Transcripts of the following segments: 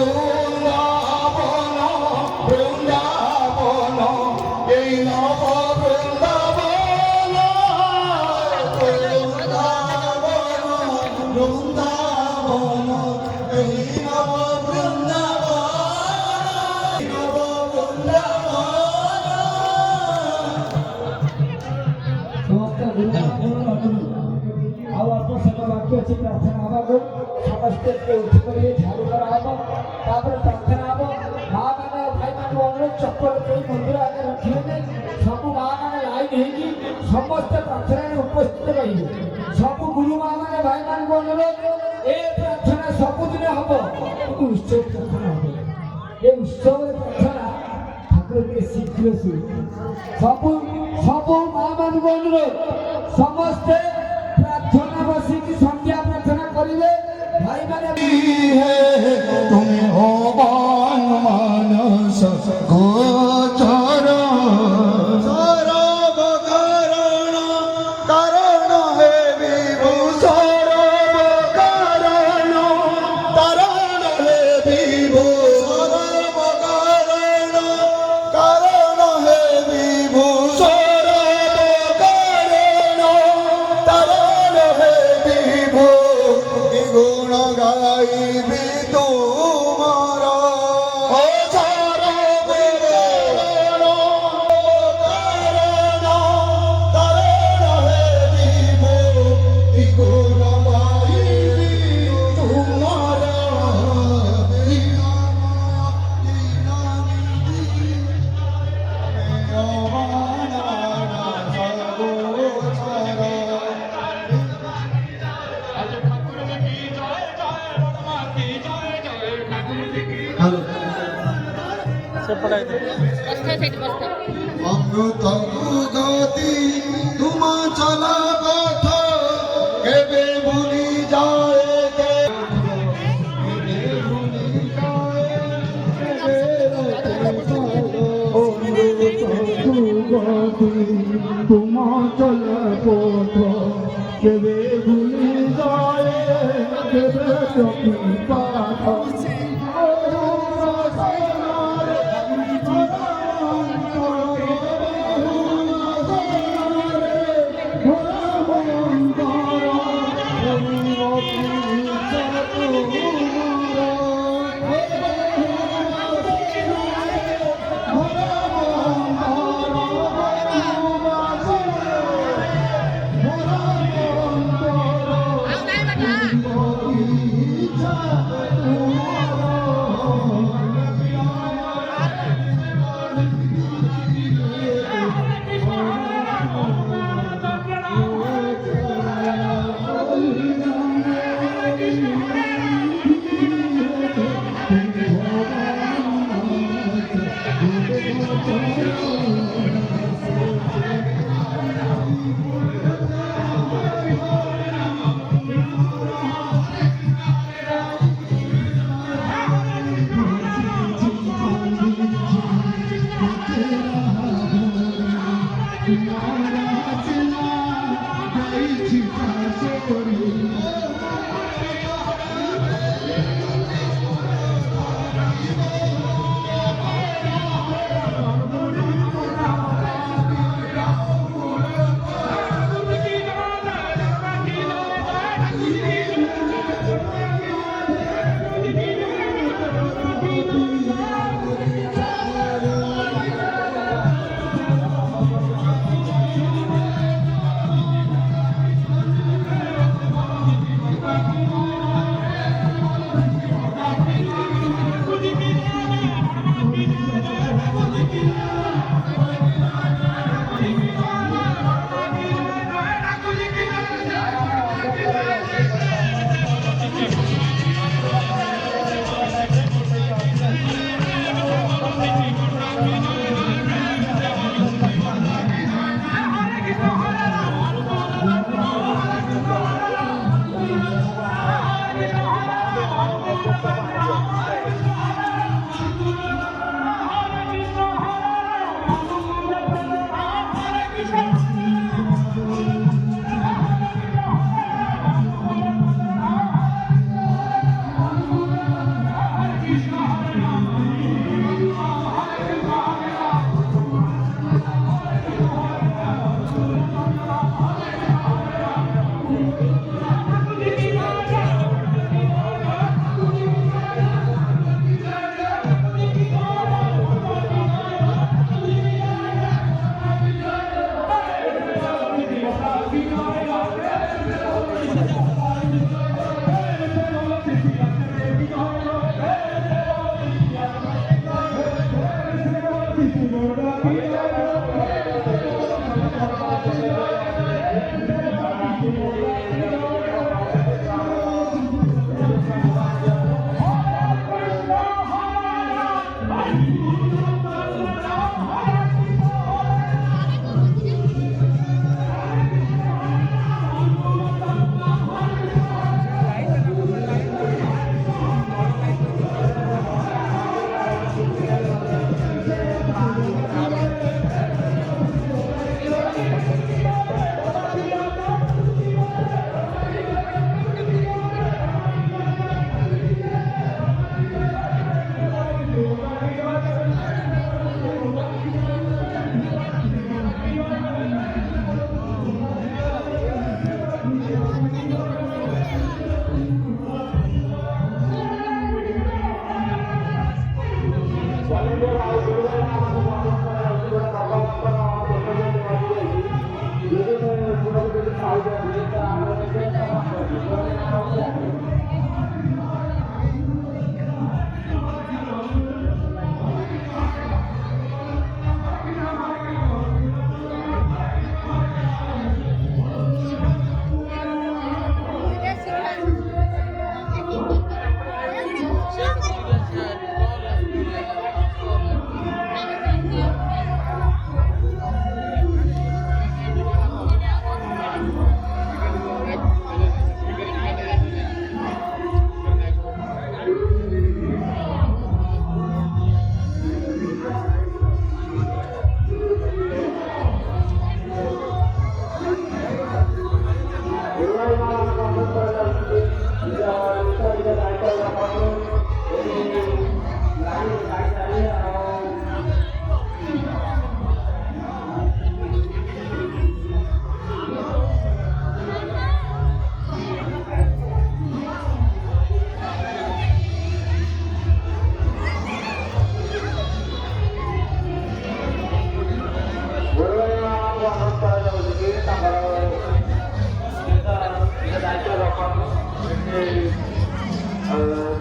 বৃন্দাবন বৃন্দাবন এই নব বৃন্দাবন বৃন্দাবন বৃন্দাবন এই নব বৃন্দাবন নব বৃন্দাবন ଆଉ ଅଳ୍ପ ସମୟ ବାକି ଅଛି ପ୍ରାର୍ଥନା ହେବାକୁ ସମସ୍ତେ ଉଠି ପଡ଼ିବେ ଝାଡ଼ୁ କରାହେବ ତାପରେ ପ୍ରାର୍ଥନା ହେବ ମା' ମାନେ ଭାଇମାନଙ୍କୁ ଅନୁରୋଧ ଚପଲ କେହି ମନ୍ଦିର ଆଗରେ ରଖିବେନି ସବୁ ମା' ମାନେ ଲାଇନ୍ ହେଇକି ସମସ୍ତେ ପ୍ରାର୍ଥନାରେ ଉପସ୍ଥିତ ରହିବେ ସବୁ ଗୁରୁ ମା' ମାନେ ଭାଇମାନଙ୍କୁ ଅନୁରୋଧ ଏ ପ୍ରାର୍ଥନା ସବୁଦିନ ହେବ କିନ୍ତୁ ଉତ୍ସବ ପ୍ରାର୍ଥନା ହେବ ଏ ଉତ୍ସବରେ ପ୍ରାର୍ଥନା ଠାକୁର ଟିକେ ଶୀଘ୍ର ଶୁଣିବେ ସବୁ ସବୁ ମା' ମାନଙ୍କୁ ଅନୁରୋଧ ସମସ୍ତେ प्रार्थना बसिकी संध्या प्रार्थना करिले भाई माने तुम्हें हो मान मानस गोचर सरब कारण कारण हे विभु सरब कारण कारण हे विभु सरब कारण कारण हे विभु गुण गाइबी तुम्हारा ओ सरब कारण कारण हे विभु गुण गाइबी तुम्हारा अमृत गति तुम चला पथ केबे भूली जाए तुम चला पथ केबे भूली जाए केबे पाठ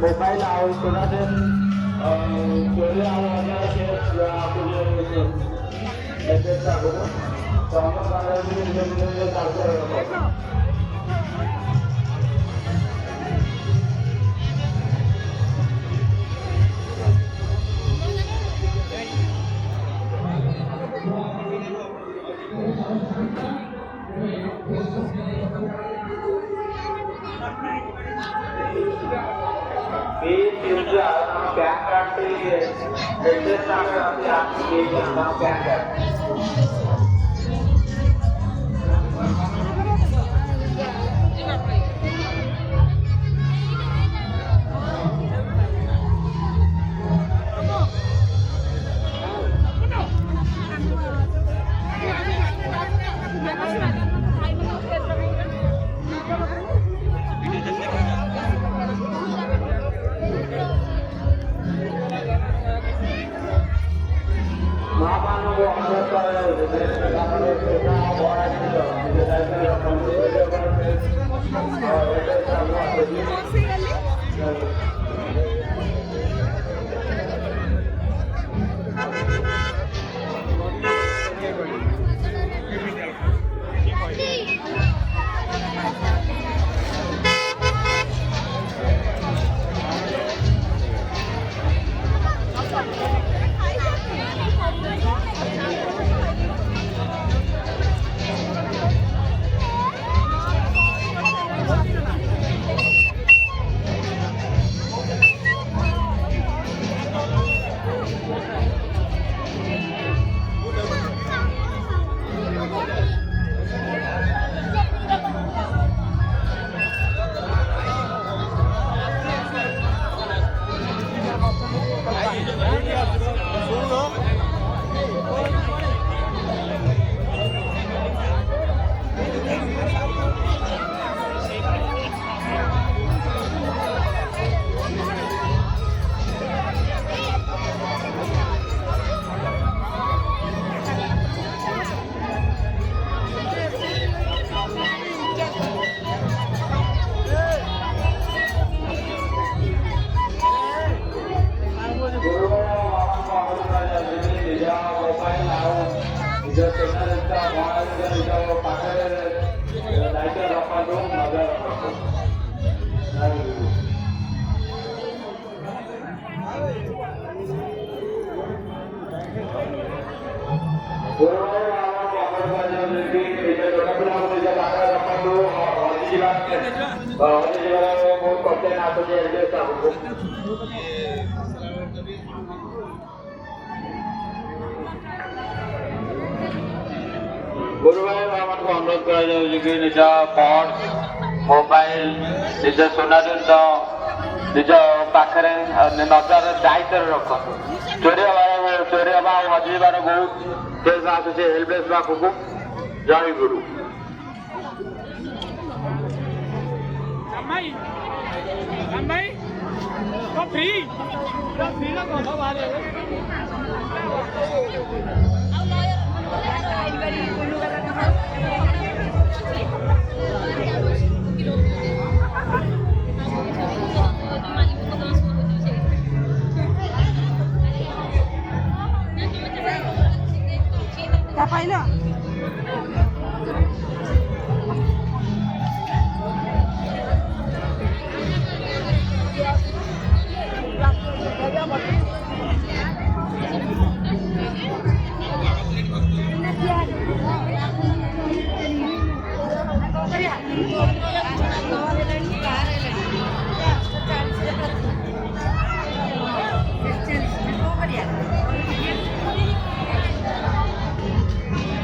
मोबाइल आओ थोड़ा दिन चोरी आवाज़ से आपको ऐसे चाहो तो हम पैन कार्ड के लिए एड्रेस आपके पैन कार्ड गुरुवार बाबा अनुरोध करा कि निज पर्स मोबाइल निज सोना जिन निज पाखे नजर दायित्व रख चोरी हवा हजिबार बहुत केस आसूसी हेल्पलेस पाखक जय गुरु पाहिलं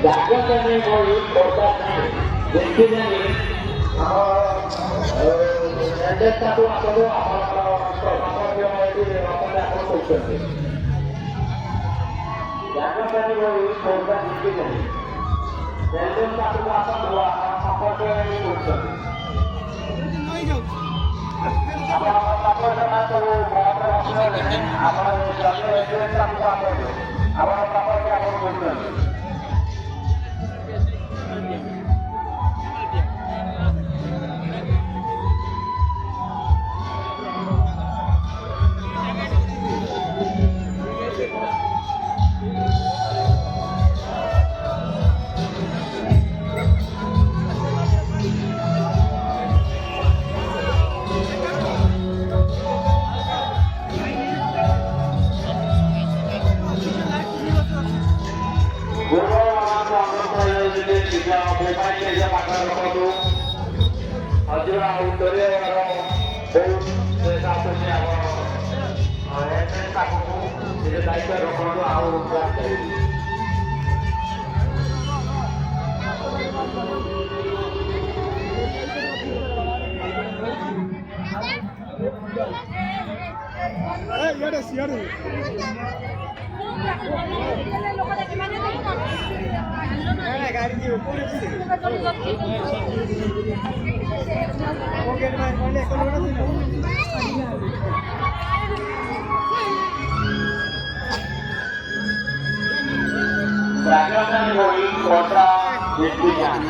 जागरण बहुत देखिए କରୁଛନ୍ତି। ଜାଗରଣୀ ବହି ସୌଦା ଜିତିଛନ୍ତି। ତେଣୁ ତାକୁ ଆପଣ ସପୋର୍ଟ କରୁଛନ୍ତି। ଆପଣଙ୍କ ସପୋର୍ଟ ସବୁ ବନ୍ଦ ରଖିଲେ ଆପଣ ଯଦି ତାକୁ ଆପଣ ସପୋର୍ଟ ଆପଣ କରୁଛନ୍ତି। मोबाइल पाखर रखु हजुर आउटडोर बहुत दायित्व रखु Rakyat Mori Kota Indonesia.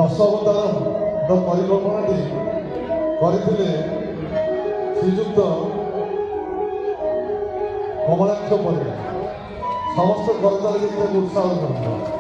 ଦଶାବତାରର ପରିକଳ୍ପନାଟି କରିଥିଲେ ଶ୍ରୀଯୁକ୍ତ କମଳାକ୍ଷ ପରିଡ଼ା। ସମସ୍ତ କରତାଳି ତାକୁ ଉତ୍ସାହ କରନ୍ତି।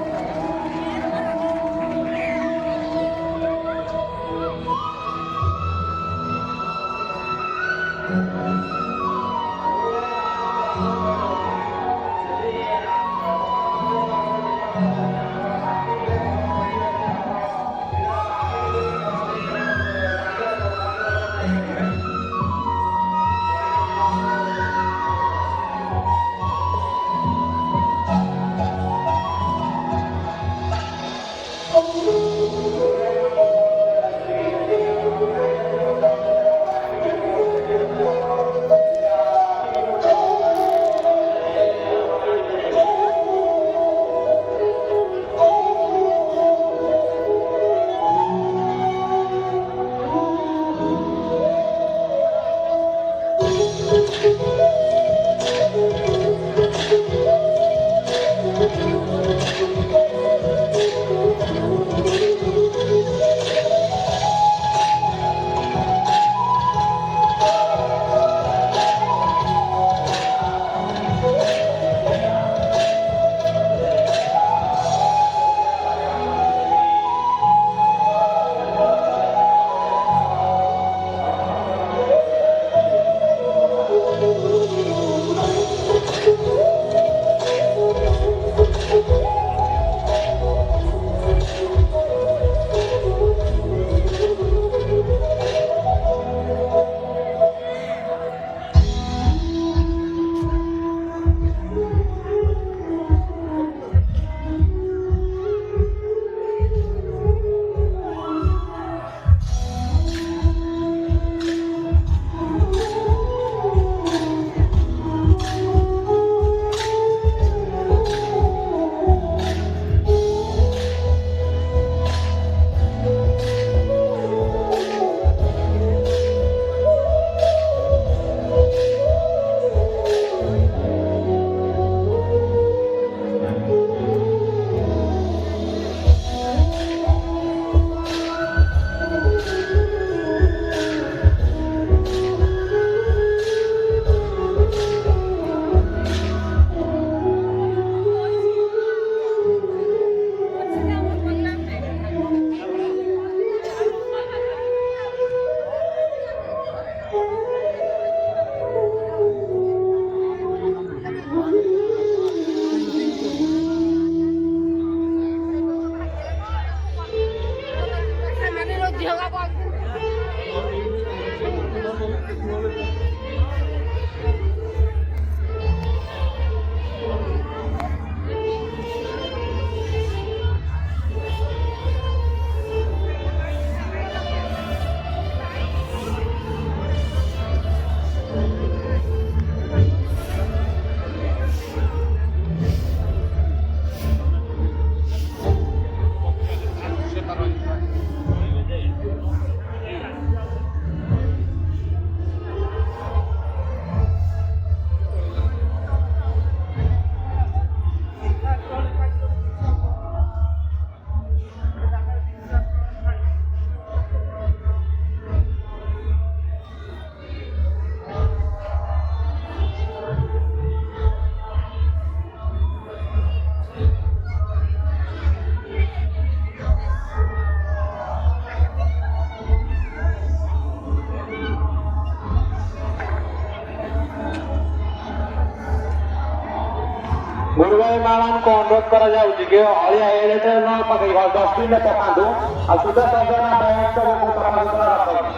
गुरुभाई ମାନଙ୍କୁ ଅନୁରୋଧ କରାଯାଉଛି କି ଅଳିଆ ଏଇଠି ନ ପକେଇ ଡଷ୍ଟବିନରେ ପକାନ୍ତୁ ଆଉ ସୁଧା ସଜନା ମହୋତ୍ସବକୁ ସଫାସୁତୁରା ରଖନ୍ତୁ।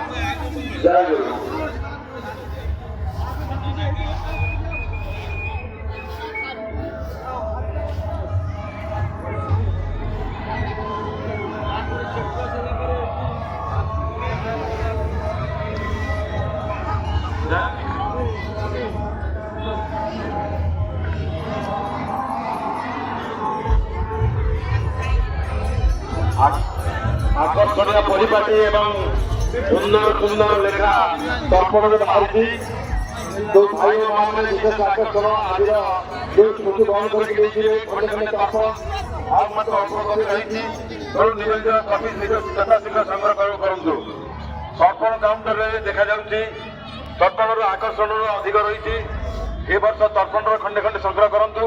ଜୟ ଗୁରୁ। আকর্ষণীয় পরিপাটি এবং সুন্দর সুন্দর লেখা দর্পণে বাহারিছি। ଯୋଉ ଭାଇ ମାନେ ବିଶେଷ ଆକର୍ଷଣ ଆଜିର ଯୋଉ ସ୍ମୃତି ବହନ କରିକି ଦେଇଥିବେ ଖଣ୍ଡେ ଖଣ୍ଡେ ଚାଷ ଆଉ ମାତ୍ର ଅଳ୍ପ କପି ରହିଛି। ତେଣୁ ନିଜ ନିଜ କପି ନିଜ ଯଥାଶୀଘ୍ର ସଂଗ୍ରହ କରନ୍ତୁ। ତର୍ପଣ କାଉଣ୍ଟରରେ ଦେଖାଯାଉଛି ତର୍ପଣର ଆକର୍ଷଣର ଅଧିକ ରହିଛି। ଏ ବର୍ଷ ତର୍ପଣର ଖଣ୍ଡେ ଖଣ୍ଡେ ସଂଗ୍ରହ କରନ୍ତୁ।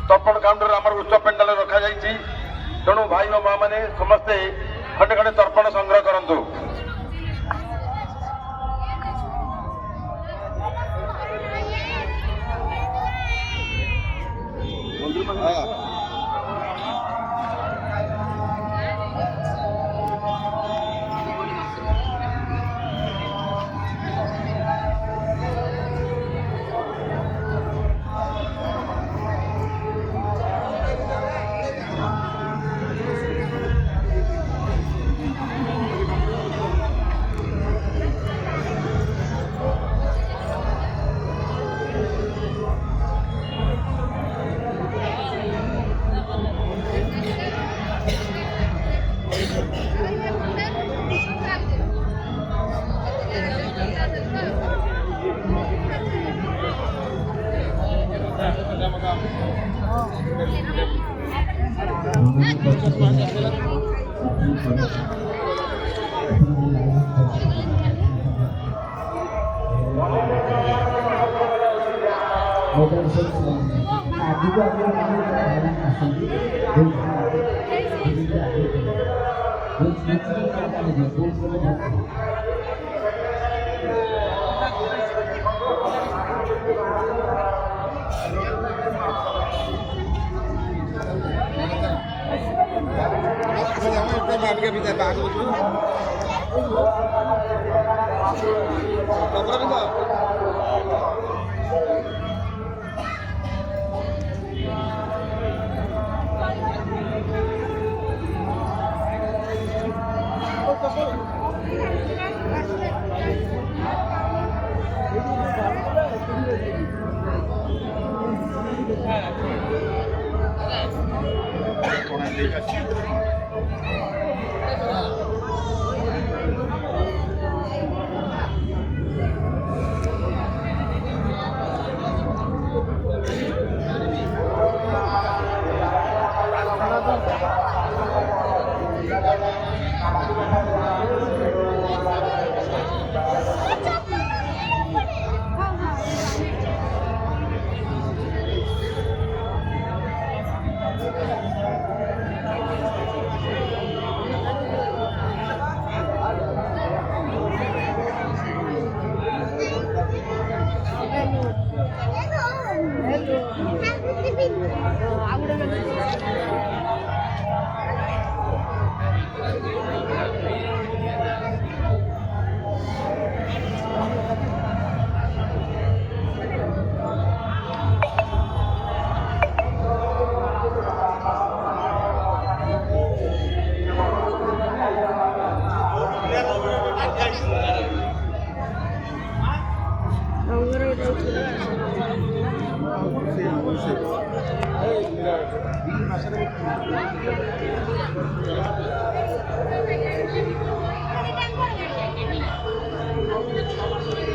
ତର୍ପଣ କାଉଣ୍ଟର ଆମର ଉଚ୍ଚ ପେଣ୍ଡାଲ ରଖାଯାଇଛି। ତେଣୁ ଭାଇ ଓ ମା ମାନେ ସମସ୍ତେ ଖଣ୍ଡେ ଖଣ୍ଡେ ତର୍ପଣ ସଂଗ୍ରହ କରନ୍ତୁ।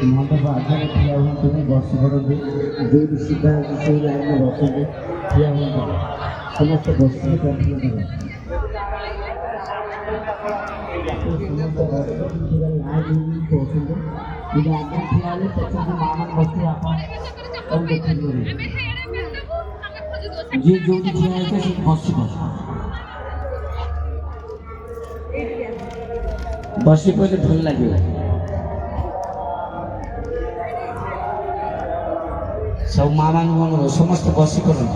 मण्डप आगे ठिया हुँदै बस पड़ते जो सीधा से लाइन में बसते ठिया हुँदै समस्त बसिक प्रार्थना करें समस्त लाइन पहुँचते ಇದು ಆಗಿ ठियाले पछाडि मामन बस्ती आपण कम देखिनु जे जोडी ठिया है से बसी पहिले भल लाग्यो सब मामा समस्त बसी पड़े